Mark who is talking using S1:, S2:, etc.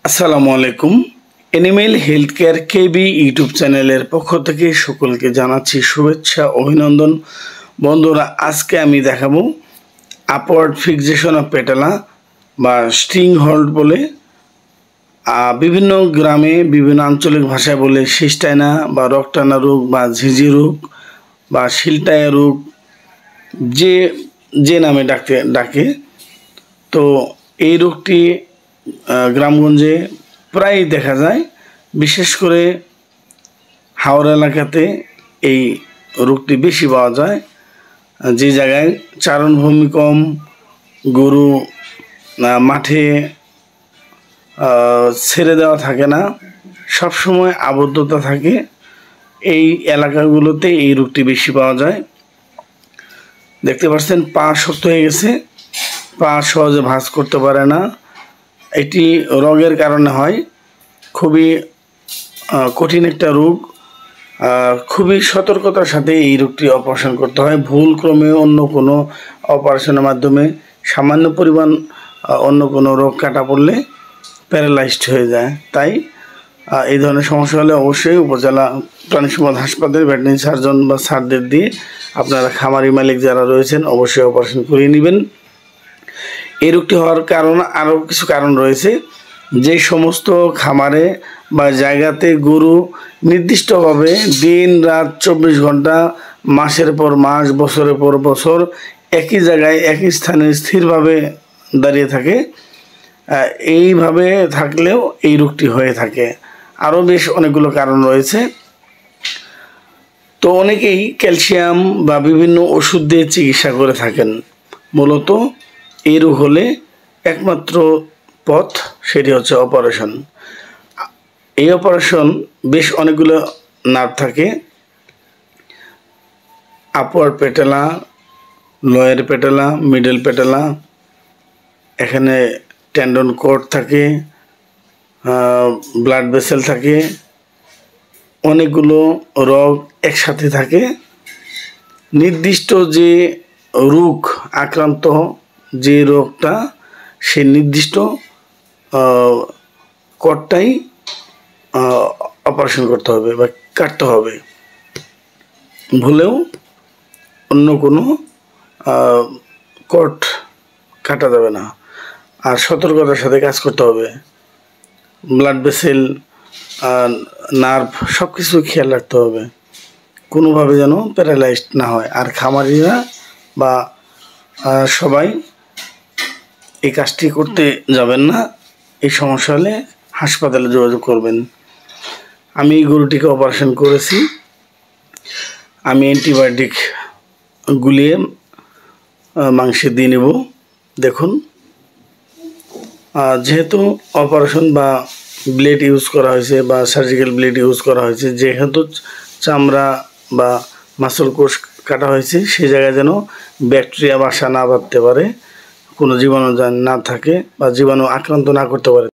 S1: আসসালামু আলাইকুম। Animal health care কেবি YouTube চ্যানেলের পক্ষ থেকে সকলকে জানাচ্ছি শুভেচ্ছা অভিনন্দন। বন্ধুরা, আজকে আমি দেখাবো আপওয়ার্ড ফিক্সেশন অফ পেটালা বা স্ট্রিং হল্ট বলে, বিভিন্ন গ্রামে বিভিন্ন আঞ্চলিক ভাষায় বলে সিস্টাইনা বা রক্টানা রোগ বা ঝিঝি রোগ বা শিলটায়া রোগ, যে যে নামে ডাকে। তো এই রোগটি গ্রামগঞ্জে প্রায় দেখা যায়, বিশেষ করে হাওড়া এলাকাতে এই রোগটি বেশি পাওয়া যায়। যে জায়গায় চারণভূমি কম, গরু মাঠে ছেড়ে দেওয়া থাকে না, সবসময় আবদ্ধতা থাকে, এই এলাকাগুলোতে এই রোগটি বেশি পাওয়া যায়। দেখতে পাচ্ছেন পা শক্ত হয়ে গেছে, পা সহজে ভাঁজ করতে পারে না। এটি রোগের কারণে হয়, খুবই কঠিন একটা রোগ। খুবই সতর্কতার সাথে এই রোগটি অপারেশন করতে হয়। ভুলক্রমে অন্য কোনো অপারেশনের মাধ্যমে সামান্য পরিমাণ অন্য কোনো রোগ কাটা পড়লে প্যারালাইজড হয়ে যায়। তাই এই ধরনের সমস্যা হলে অবশ্যই উপজেলা প্রাণী সম্পদ হাসপাতালে ভেটেরিনারি সার্জন বা স্যারদের দিয়ে আপনারা খামারি মালিক যারা রয়েছেন অবশ্যই অপারেশন করিয়ে নেবেন। এই রোগটি হওয়ার কারণ আরও কিছু কারণ রয়েছে। যে সমস্ত খামারে বা জায়গাতে গরু নির্দিষ্টভাবে দিন রাত 24 ঘন্টা, মাসের পর মাস, বছরের পর বছর একই জায়গায় একই স্থানে স্থিরভাবে দাঁড়িয়ে থাকে, এইভাবে থাকলেও এই রোগটি হয়ে থাকে। আরও বেশ অনেকগুলো কারণ রয়েছে। তো অনেকেই ক্যালসিয়াম বা বিভিন্ন ওষুধ দিয়ে চিকিৎসা করে থাকেন। মূলত এই রোগ হলে একমাত্র পথ সেটি হচ্ছে অপারেশন। এই অপারেশন বেশ অনেকগুলো নার্ভ থাকে, আপওয়ার্ড পেটালা, লোয়ার পেটালা, মিডল পেটালা, এখানে টেন্ডন কর্ড থাকে, ব্লাড ভেসেল থাকে, অনেকগুলো রোগ একসাথে থাকে। নির্দিষ্ট যে রোগ আক্রান্ত, যে রোগটা, সেই নির্দিষ্ট কর্ডটাই অপারেশন করতে হবে বা কাটতে হবে। ভুলেও অন্য কোনো কর্ড কাটা যাবে না। আর সতর্কতার সাথে কাজ করতে হবে। ব্লাড ভেসেল, নার্ভ সব কিছু খেয়াল রাখতে হবে, কোনোভাবে যেন প্যারালাইজড না হয়। আর খামারিরা বা সবাই এই কাজটি করতে যাবেন না। এই সমস্যা হলে হাসপাতালে যোগাযোগ করবেন। আমি এই গরুটিকে অপারেশন করেছি। আমি অ্যান্টিবায়োটিক গুলিয়ে মাংসে দিয়ে নেব। দেখুন, যেহেতু অপারেশন বা ব্লেড ইউজ করা হয়েছে বা সার্জিক্যাল ব্লেড ইউজ করা হয়েছে, যেহেতু চামড়া বা মাসল কোষ কাটা হয়েছে, সেই জায়গায় যেন ব্যাকটেরিয়া বাসা না বাঁধতে পারে, কোনো জীবাণু না থাকে বা জীবাণু আক্রান্ত না করতে পারে।